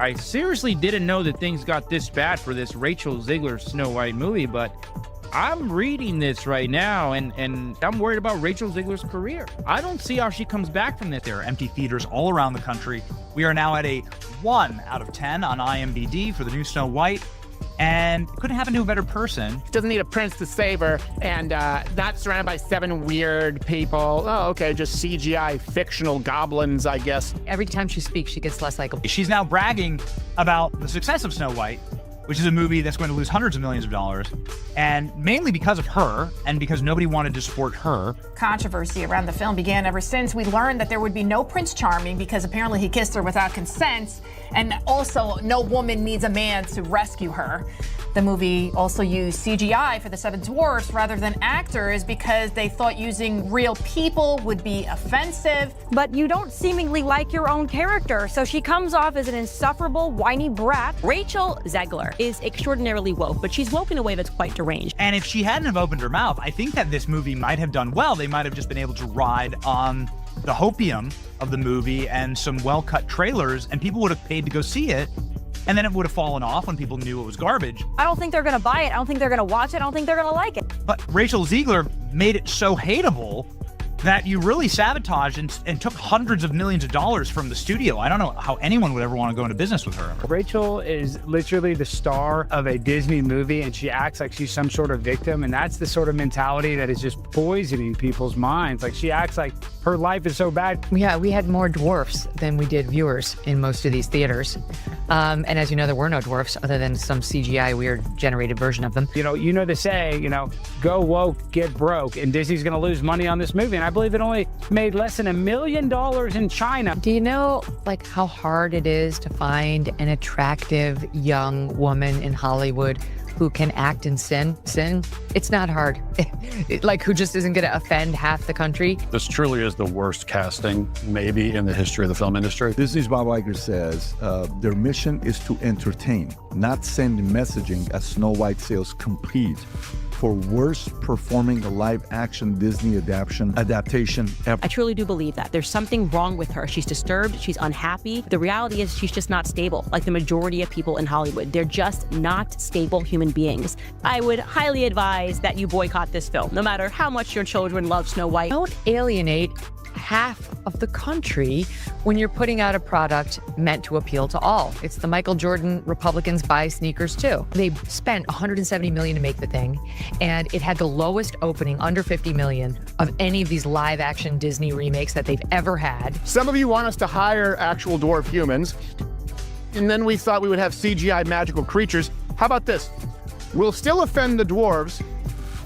I seriously didn't know that things got this bad for this Rachel Zegler Snow White movie, but I'm reading this right now, and I'm worried about Rachel Zegler's career. I don't see how she comes back from this. There are empty theaters all around the country. We are now at a 1 out of 10 on IMDb for the new Snow White, and couldn't happen to a better person. Doesn't need a prince to save her, and not surrounded by 7 weird people. Oh, okay, just CGI fictional goblins, I guess. Every time she speaks, she gets less likable. She's now bragging about the success of Snow White, which is a movie that's going to lose hundreds of millions of dollars, and mainly because of her, and because nobody wanted to support her. Controversy around the film began ever since we learned that there would be no Prince Charming because apparently he kissed her without consent, and also no woman needs a man to rescue her. The movie also used CGI for the 7 dwarfs rather than actors because they thought using real people would be offensive. But you don't seemingly like your own character, so she comes off as an insufferable, whiny brat. Rachel Zegler is extraordinarily woke, but she's woke in a way that's quite deranged. And if she hadn't have opened her mouth, I think that this movie might have done well. They might have just been able to ride on the hopium of the movie and some well-cut trailers, and people would have paid to go see it. And then it would have fallen off when people knew it was garbage. I don't think they're gonna buy it. I don't think they're gonna watch it. I don't think they're gonna like it. But Rachel Zegler made it so hateable that you really sabotaged and took hundreds of millions of dollars from the studio. I don't know how anyone would ever want to go into business with her. Rachel is literally the star of a Disney movie, and she acts like she's some sort of victim, and that's the sort of mentality that is just poisoning people's minds. Like, she acts like her life is so bad. Yeah, we had more dwarfs than we did viewers in most of these theaters. And as you know, there were no dwarfs other than some CGI weird generated version of them. You know the saying, go woke, get broke, and Disney's gonna lose money on this movie, and I believe it only made less than $1 million in China. Do you know, like, how hard it is to find an attractive young woman in Hollywood who can act in sin? It's not hard. Like, who just isn't going to offend half the country? This truly is the worst casting, maybe, in the history of the film industry. Disney's Bob Iger says their mission is to entertain, not send messaging as Snow White sales compete for worst performing live-action Disney adaptation ever. I truly do believe that. There's something wrong with her. She's disturbed, she's unhappy. The reality is she's just not stable, like the majority of people in Hollywood. They're just not stable human beings. I would highly advise that you boycott this film, no matter how much your children love Snow White. Don't alienate half of the country when you're putting out a product meant to appeal to all. It's the Michael Jordan Republicans buy sneakers too. They spent $170 million to make the thing, and it had the lowest opening, under $50 million, of any of these live action Disney remakes that they've ever had. Some of you want us to hire actual dwarf humans, and then we thought we would have CGI magical creatures. How about this? We'll still offend the dwarves,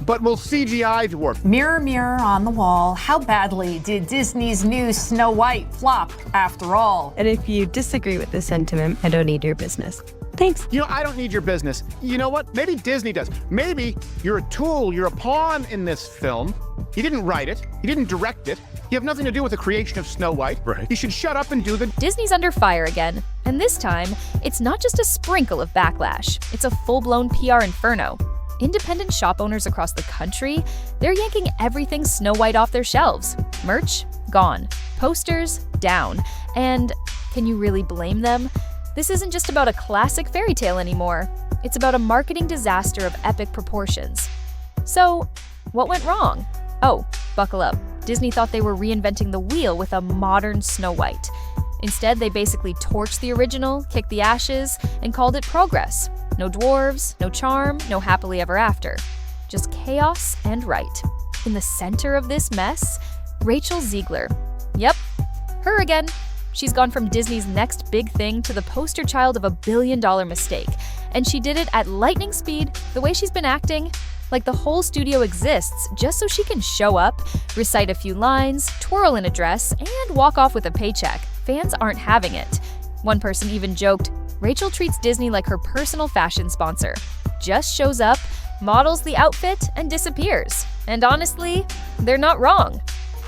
but we'll CGI dwarf. Mirror, mirror on the wall, how badly did Disney's new Snow White flop after all? And if you disagree with this sentiment, I don't need your business. Thanks. I don't need your business. You know what? Maybe Disney does. Maybe you're a tool, you're a pawn in this film. You didn't write it, you didn't direct it, you have nothing to do with the creation of Snow White. Right. You should shut up and do the... Disney's under fire again, and this time, it's not just a sprinkle of backlash, it's a full-blown PR inferno. Independent shop owners across the country, they're yanking everything Snow White off their shelves. Merch, gone. Posters, down. And can you really blame them? This isn't just about a classic fairy tale anymore. It's about a marketing disaster of epic proportions. So, what went wrong? Oh, buckle up. Disney thought they were reinventing the wheel with a modern Snow White. Instead, they basically torched the original, kicked the ashes, and called it progress. No dwarves, no charm, no happily ever after. Just chaos and right. In the center of this mess, Rachel Zegler. Yep, her again. She's gone from Disney's next big thing to the poster child of a billion-dollar mistake. And she did it at lightning speed, the way she's been acting. Like the whole studio exists just so she can show up, recite a few lines, twirl in a dress, and walk off with a paycheck. Fans aren't having it. One person even joked, Rachel treats Disney like her personal fashion sponsor. Just shows up, models the outfit, and disappears. And honestly, they're not wrong.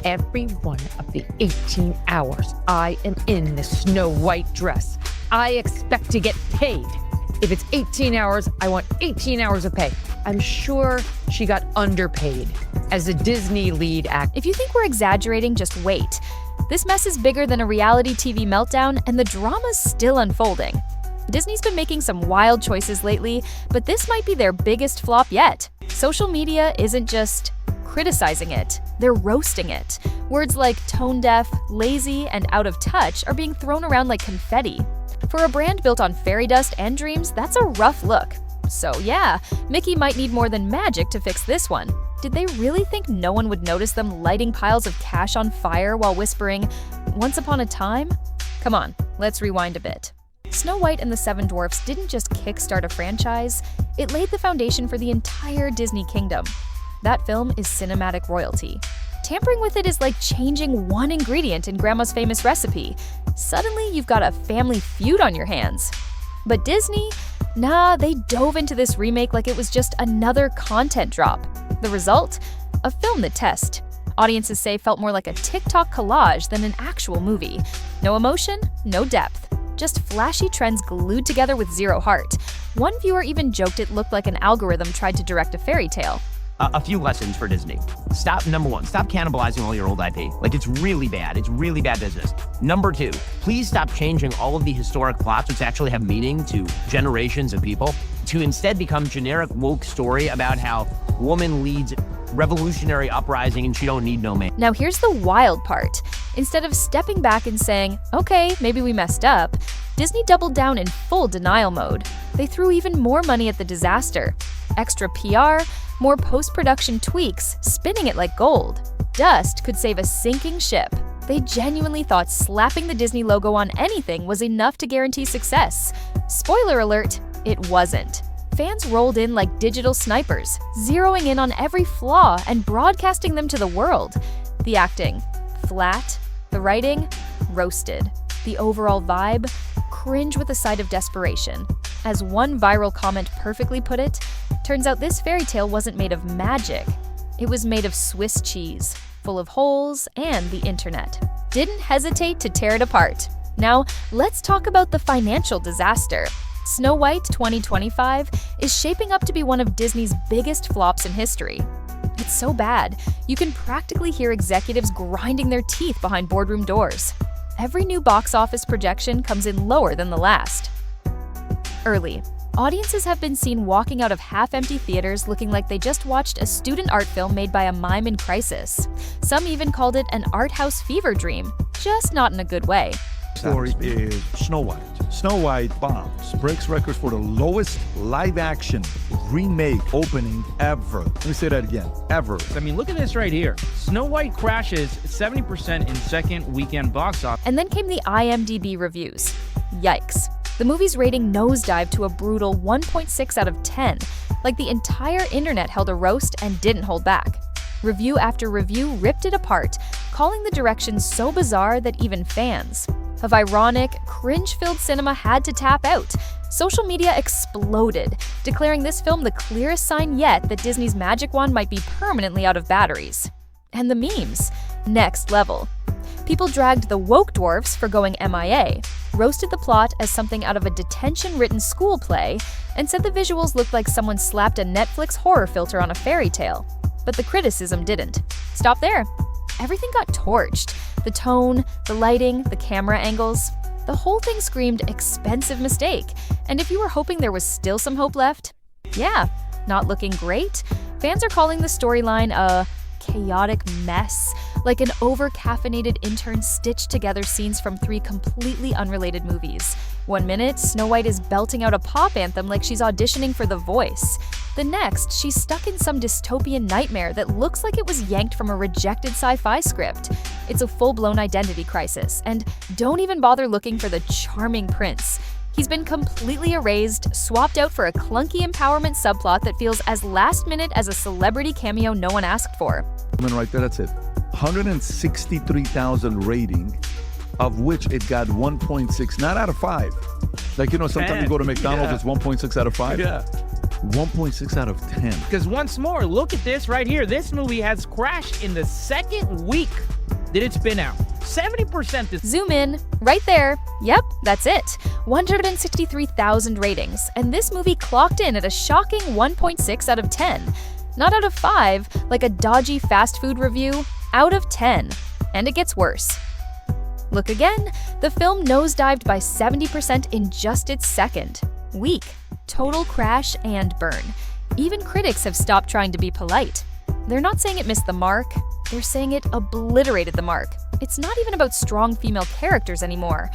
Every one of the 18 hours I am in the Snow White dress, I expect to get paid. If it's 18 hours, I want 18 hours of pay. I'm sure she got underpaid as a Disney lead actor. If you think we're exaggerating, just wait. This mess is bigger than a reality TV meltdown, and the drama's still unfolding. Disney's been making some wild choices lately, but this might be their biggest flop yet. Social media isn't just criticizing it, they're roasting it. Words like tone deaf, lazy, and out of touch are being thrown around like confetti. For a brand built on fairy dust and dreams, that's a rough look. So yeah, Mickey might need more than magic to fix this one. Did they really think no one would notice them lighting piles of cash on fire while whispering, "Once upon a time"? Come on, let's rewind a bit. Snow White and the Seven Dwarfs didn't just kickstart a franchise, it laid the foundation for the entire Disney kingdom. That film is cinematic royalty. Tampering with it is like changing one ingredient in Grandma's famous recipe. Suddenly, you've got a family feud on your hands. But Disney? Nah, they dove into this remake like it was just another content drop. The result? A film that tests. Audiences say felt more like a TikTok collage than an actual movie. No emotion, no depth. Just flashy trends glued together with zero heart. One viewer even joked it looked like an algorithm tried to direct a fairy tale. A few lessons for Disney. Number one, stop cannibalizing all your old IP. Like, it's really bad. It's really bad business. Number two, please stop changing all of the historic plots, which actually have meaning to generations of people, to instead become generic woke story about how woman leads revolutionary uprising and she don't need no man. Now here's the wild part. Instead of stepping back and saying, okay, maybe we messed up, Disney doubled down in full denial mode. They threw even more money at the disaster. Extra PR, more post-production tweaks, spinning it like gold. Dust could save a sinking ship. They genuinely thought slapping the Disney logo on anything was enough to guarantee success. Spoiler alert, it wasn't. Fans rolled in like digital snipers, zeroing in on every flaw and broadcasting them to the world. The acting, flat. The writing, roasted. The overall vibe, cringe with a side of desperation. As one viral comment perfectly put it, turns out this fairy tale wasn't made of magic. It was made of Swiss cheese, full of holes and the internet. Didn't hesitate to tear it apart. Now, let's talk about the financial disaster. Snow White 2025 is shaping up to be one of Disney's biggest flops in history. It's so bad, you can practically hear executives grinding their teeth behind boardroom doors. Every new box office projection comes in lower than the last. Early, audiences have been seen walking out of half-empty theaters looking like they just watched a student art film made by a mime in crisis. Some even called it an art house fever dream, just not in a good way. Story is Snow White. Snow White bombs, breaks records for the lowest live-action remake opening ever. Let me say that again, ever. I mean, look at this right here. Snow White crashes 70% in second weekend box office. And then came the IMDb reviews. Yikes. The movie's rating nosedived to a brutal 1.6 out of 10, like the entire internet held a roast and didn't hold back. Review after review ripped it apart, calling the direction so bizarre that even fans of ironic, cringe-filled cinema had to tap out. Social media exploded, declaring this film the clearest sign yet that Disney's magic wand might be permanently out of batteries. And the memes, next level. People dragged the woke dwarfs for going MIA, roasted the plot as something out of a detention-written school play, and said the visuals looked like someone slapped a Netflix horror filter on a fairy tale. But the criticism didn't. Stop there. Everything got torched. The tone, the lighting, the camera angles. The whole thing screamed expensive mistake. And if you were hoping there was still some hope left, yeah, not looking great. Fans are calling the storyline a chaotic mess, like an over-caffeinated intern stitched together scenes from 3 completely unrelated movies. One minute, Snow White is belting out a pop anthem like she's auditioning for The Voice. The next, she's stuck in some dystopian nightmare that looks like it was yanked from a rejected sci-fi script. It's a full-blown identity crisis, and don't even bother looking for the charming prince. He's been completely erased, swapped out for a clunky empowerment subplot that feels as last-minute as a celebrity cameo no one asked for. Right there, that's it. 163,000 rating, of which it got 1.6, not out of 5. Like, you know, sometimes you go to McDonald's, it's 1.6 out of 5. Yeah. 1.6 out of 10. Because once more, look at this right here. This movie has crashed in the second week that it's been out. 70% this. Zoom in. Right there. Yep, that's it. 163,000 ratings. And this movie clocked in at a shocking 1.6 out of 10. Not out of 5, like a dodgy fast food review. Out of 10. And it gets worse. Look again, the film nosedived by 70% in just its second week. Total crash and burn. Even critics have stopped trying to be polite. They're not saying it missed the mark, they're saying it obliterated the mark. It's not even about strong female characters anymore.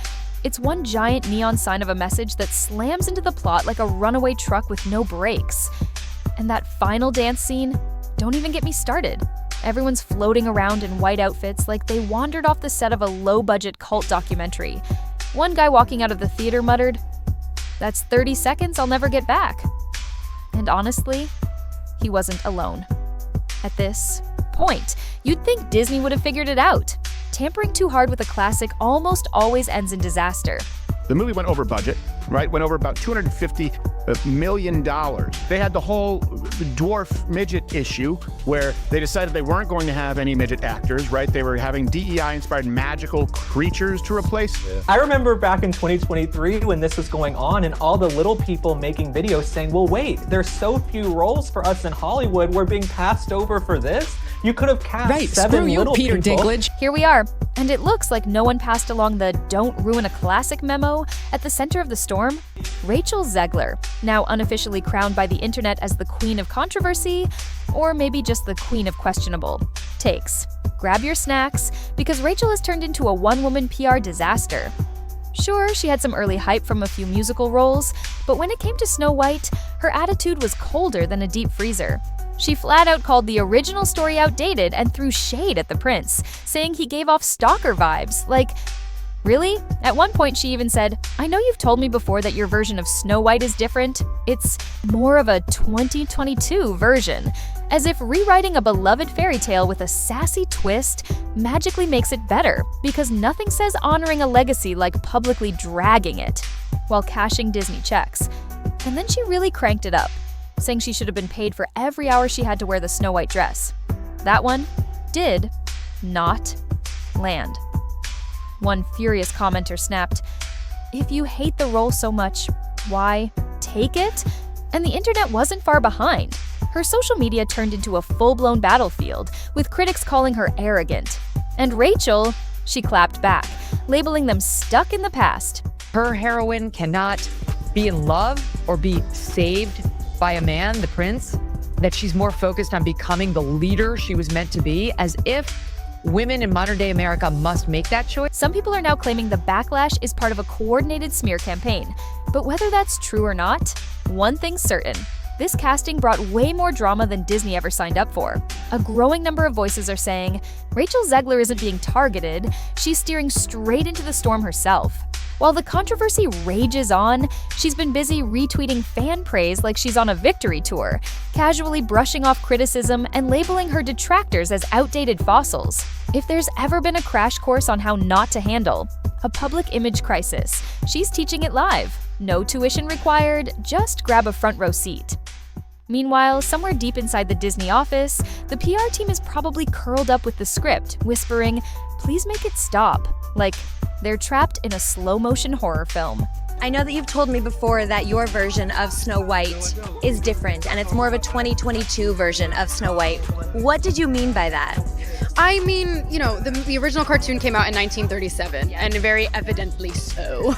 It's one giant neon sign of a message that slams into the plot like a runaway truck with no brakes. And that final dance scene, don't even get me started. Everyone's floating around in white outfits like they wandered off the set of a low-budget cult documentary. One guy walking out of the theater muttered, "That's 30 seconds I'll never get back." And honestly, he wasn't alone. At this point, you'd think Disney would have figured it out. Tampering too hard with a classic almost always ends in disaster. The movie went over budget, right? Went over about $250 million. They had the whole dwarf midget issue where they decided they weren't going to have any midget actors, right? They were having DEI-inspired magical creatures to replace. I remember back in 2023 when this was going on and all the little people making videos saying, well, wait, there's so few roles for us in Hollywood. We're being passed over for this. You could have cast seven little Peter people. Dinklage. Here we are, and it looks like no one passed along the "don't ruin a classic" memo. At the center of the storm, Rachel Zegler, now unofficially crowned by the internet as the Queen of Controversy, or maybe just the Queen of Questionable takes. Grab your snacks, because Rachel has turned into a one-woman PR disaster. Sure, she had some early hype from a few musical roles, but when it came to Snow White, her attitude was colder than a deep freezer. She flat out called the original story outdated and threw shade at the prince, saying he gave off stalker vibes. Like, really? At one point she even said, "I know you've told me before that your version of Snow White is different. It's more of a 2022 version." As if rewriting a beloved fairy tale with a sassy twist magically makes it better, because nothing says honoring a legacy like publicly dragging it while cashing Disney checks. And then she really cranked it up, saying she should have been paid for every hour she had to wear the Snow White dress. That one did not land. One furious commenter snapped, "If you hate the role so much, why take it?" And the internet wasn't far behind. Her social media turned into a full-blown battlefield, with critics calling her arrogant. And Rachel, she clapped back, labeling them stuck in the past. Her heroine cannot be in love or be saved by a man, the prince, that she's more focused on becoming the leader she was meant to be, as if women in modern-day America must make that choice. Some people are now claiming the backlash is part of a coordinated smear campaign. But whether that's true or not, one thing's certain. This casting brought way more drama than Disney ever signed up for. A growing number of voices are saying, Rachel Zegler isn't being targeted, she's steering straight into the storm herself. While the controversy rages on, she's been busy retweeting fan praise like she's on a victory tour, casually brushing off criticism and labeling her detractors as outdated fossils. If there's ever been a crash course on how not to handle a public image crisis, she's teaching it live. No tuition required, just grab a front row seat. Meanwhile, somewhere deep inside the Disney office, the PR team is probably curled up with the script, whispering, "Please make it stop," like they're trapped in a slow-motion horror film. I know that you've told me before that your version of Snow White is different, and it's more of a 2022 version of Snow White. What did you mean by that? I mean, you know, the original cartoon came out in 1937, and very evidently so.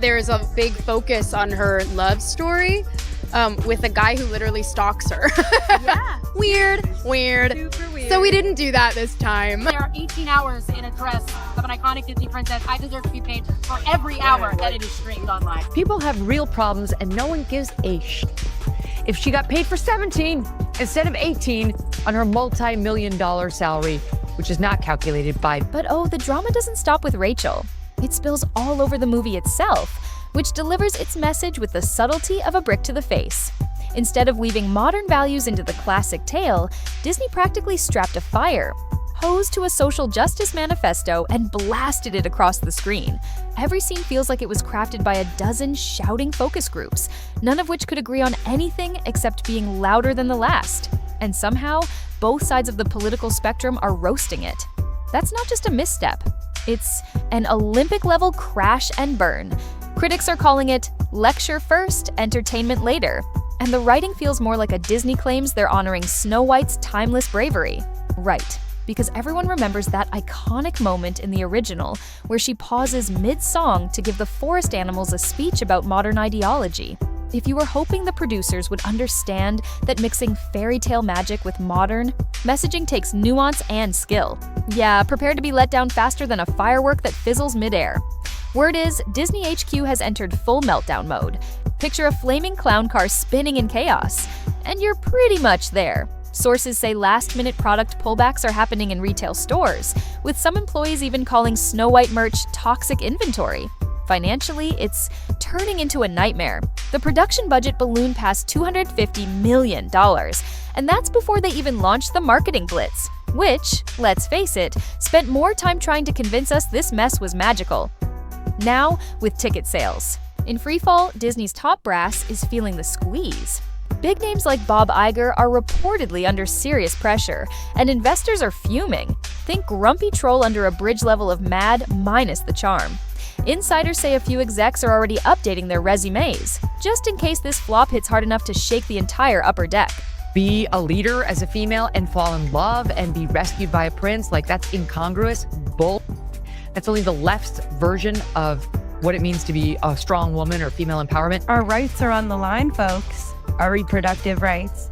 There's a big focus on her love story with a guy who literally stalks her. Yeah. Weird. Super weird. So we didn't do that this time. There are 18 hours in a dress of an iconic Disney princess. I deserve to be paid for every hour that it is streamed online. People have real problems and no one gives a if she got paid for 17 instead of 18 on her multi-million-dollar salary, which is not calculated by. But oh, the drama doesn't stop with Rachel. It spills all over the movie itself, which delivers its message with the subtlety of a brick to the face. Instead of weaving modern values into the classic tale, Disney practically strapped a fire hose to a social justice manifesto and blasted it across the screen. Every scene feels like it was crafted by a dozen shouting focus groups, none of which could agree on anything except being louder than the last. And somehow, both sides of the political spectrum are roasting it. That's not just a misstep. It's an Olympic-level crash and burn. Critics are calling it lecture first, entertainment later. And the writing feels more like a Disney claims they're honoring Snow White's timeless bravery. Right. because everyone remembers that iconic moment in the original where she pauses mid-song to give the forest animals a speech about modern ideology. If you were hoping the producers would understand that mixing fairy tale magic with modern messaging takes nuance and skill, yeah, prepare to be let down faster than a firework that fizzles midair. Word is, Disney HQ has entered full meltdown mode. Picture a flaming clown car spinning in chaos, and you're pretty much there. Sources say last-minute product pullbacks are happening in retail stores, with some employees even calling Snow White merch toxic inventory. Financially, it's turning into a nightmare. The production budget ballooned past $250 million, and that's before they even launched the marketing blitz, which, let's face it, spent more time trying to convince us this mess was magical. Now, with ticket sales. In freefall, Disney's top brass is feeling the squeeze. Big names like Bob Iger are reportedly under serious pressure, and investors are fuming. Think grumpy troll under a bridge level of mad minus the charm. Insiders say a few execs are already updating their resumes, just in case this flop hits hard enough to shake the entire upper deck. Be a leader as a female and fall in love and be rescued by a prince, like that's incongruous bull. That's only the left's version of what it means to be a strong woman or female empowerment. Our rights are on the line, folks. Our reproductive rights.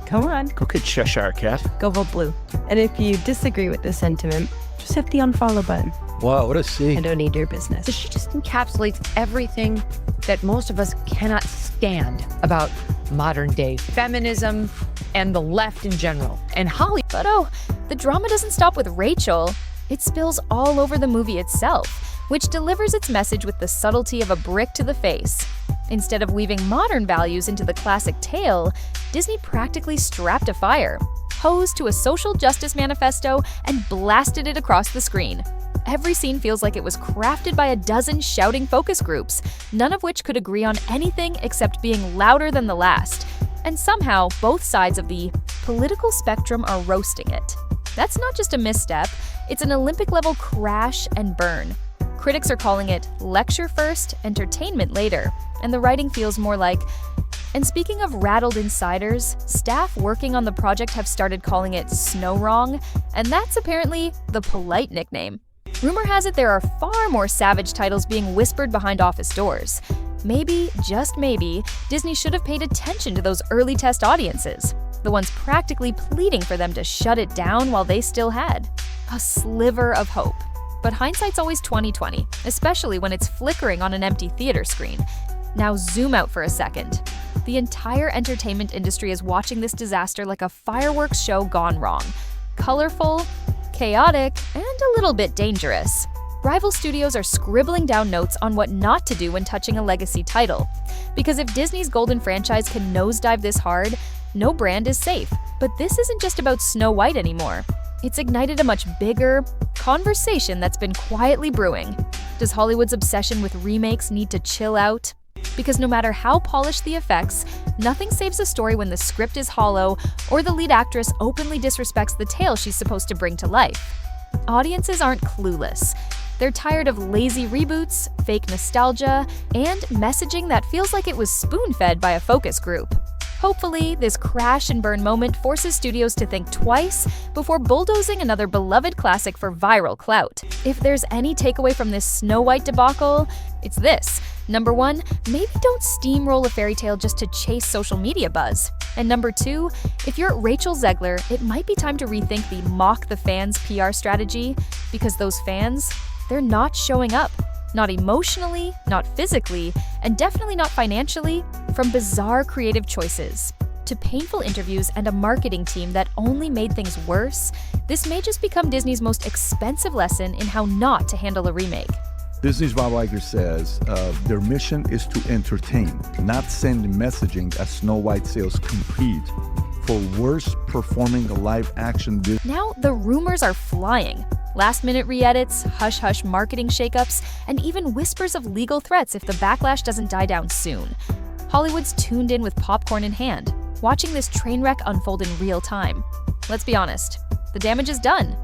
Come on. Go get Cheshire Cat. Go vote blue. And if you disagree with the sentiment, just hit the unfollow button. Wow, what a scene. I don't need your business. So she just encapsulates everything that most of us cannot stand about modern day feminism and the left in general. And Holly. But oh, the drama doesn't stop with Rachel. It spills all over the movie itself, which delivers its message with the subtlety of a brick to the face. Instead of weaving modern values into the classic tale, Disney practically strapped a fire, hosed to a social justice manifesto, and blasted it across the screen. Every scene feels like it was crafted by a dozen shouting focus groups, none of which could agree on anything except being louder than the last. And somehow, both sides of the political spectrum are roasting it. That's not just a misstep, it's an Olympic-level crash and burn. Critics are calling it lecture first, entertainment later, and the writing feels more like... And speaking of rattled insiders, staff working on the project have started calling it Snow Wrong, and that's apparently the polite nickname. Rumor has it there are far more savage titles being whispered behind office doors. Maybe, just maybe, Disney should have paid attention to those early test audiences, the ones practically pleading for them to shut it down while they still had a sliver of hope. But hindsight's always 20/20, especially when it's flickering on an empty theater screen. Now zoom out for a second. The entire entertainment industry is watching this disaster like a fireworks show gone wrong. Colorful, chaotic, and a little bit dangerous. Rival studios are scribbling down notes on what not to do when touching a legacy title. Because if Disney's golden franchise can nosedive this hard, no brand is safe. But this isn't just about Snow White anymore. It's ignited a much bigger conversation that's been quietly brewing. Does Hollywood's obsession with remakes need to chill out? Because no matter how polished the effects, nothing saves a story when the script is hollow or the lead actress openly disrespects the tale she's supposed to bring to life. Audiences aren't clueless. They're tired of lazy reboots, fake nostalgia, and messaging that feels like it was spoon-fed by a focus group. Hopefully, this crash and burn moment forces studios to think twice before bulldozing another beloved classic for viral clout. If there's any takeaway from this Snow White debacle, it's this. Number 1, maybe don't steamroll a fairy tale just to chase social media buzz. And number 2, if you're Rachel Zegler, it might be time to rethink the mock the fans PR strategy, because those fans, they're not showing up. Not emotionally, not physically, and definitely not financially, from bizarre creative choices to painful interviews and a marketing team that only made things worse. This may just become Disney's most expensive lesson in how not to handle a remake. Disney's Bob Iger says their mission is to entertain, not send messaging as Snow White sales compete for worst performing live-action Disney. Now the rumors are flying. Last-minute re-edits, hush-hush marketing shakeups, and even whispers of legal threats if the backlash doesn't die down soon. Hollywood's tuned in with popcorn in hand, watching this train wreck unfold in real time. Let's be honest, the damage is done.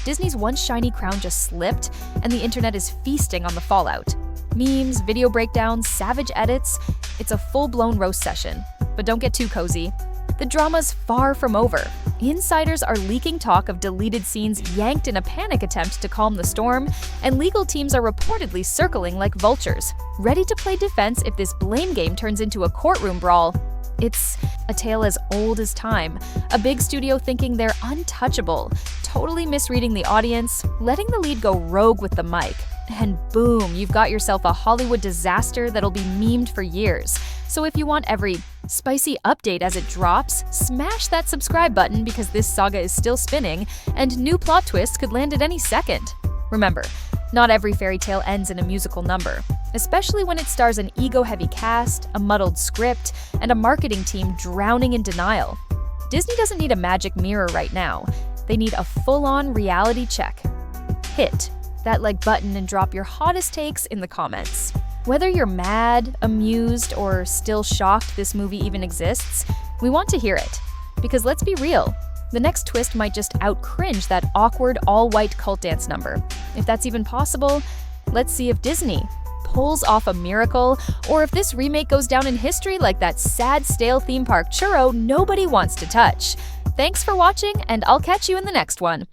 Disney's once shiny crown just slipped, and the internet is feasting on the fallout. Memes, video breakdowns, savage edits, it's a full-blown roast session. But don't get too cozy. the drama's far from over. Insiders are leaking talk of deleted scenes yanked in a panic attempt to calm the storm, and legal teams are reportedly circling like vultures, ready to play defense if this blame game turns into a courtroom brawl. It's a tale as old as time, a big studio thinking they're untouchable, totally misreading the audience, letting the lead go rogue with the mic. And boom, you've got yourself a Hollywood disaster that'll be memed for years. So if you want every spicy update as it drops, smash that subscribe button because this saga is still spinning, and new plot twists could land at any second. Remember, not every fairy tale ends in a musical number, especially when it stars an ego-heavy cast, a muddled script, and a marketing team drowning in denial. Disney doesn't need a magic mirror right now. They need a full-on reality check. Hit that like button and drop your hottest takes in the comments. Whether you're mad, amused, or still shocked this movie even exists, we want to hear it. Because let's be real, the next twist might just out-cringe that awkward all-white cult dance number. If that's even possible, let's see if Disney pulls off a miracle, or if this remake goes down in history like that sad, stale theme park churro nobody wants to touch. Thanks for watching, and I'll catch you in the next one.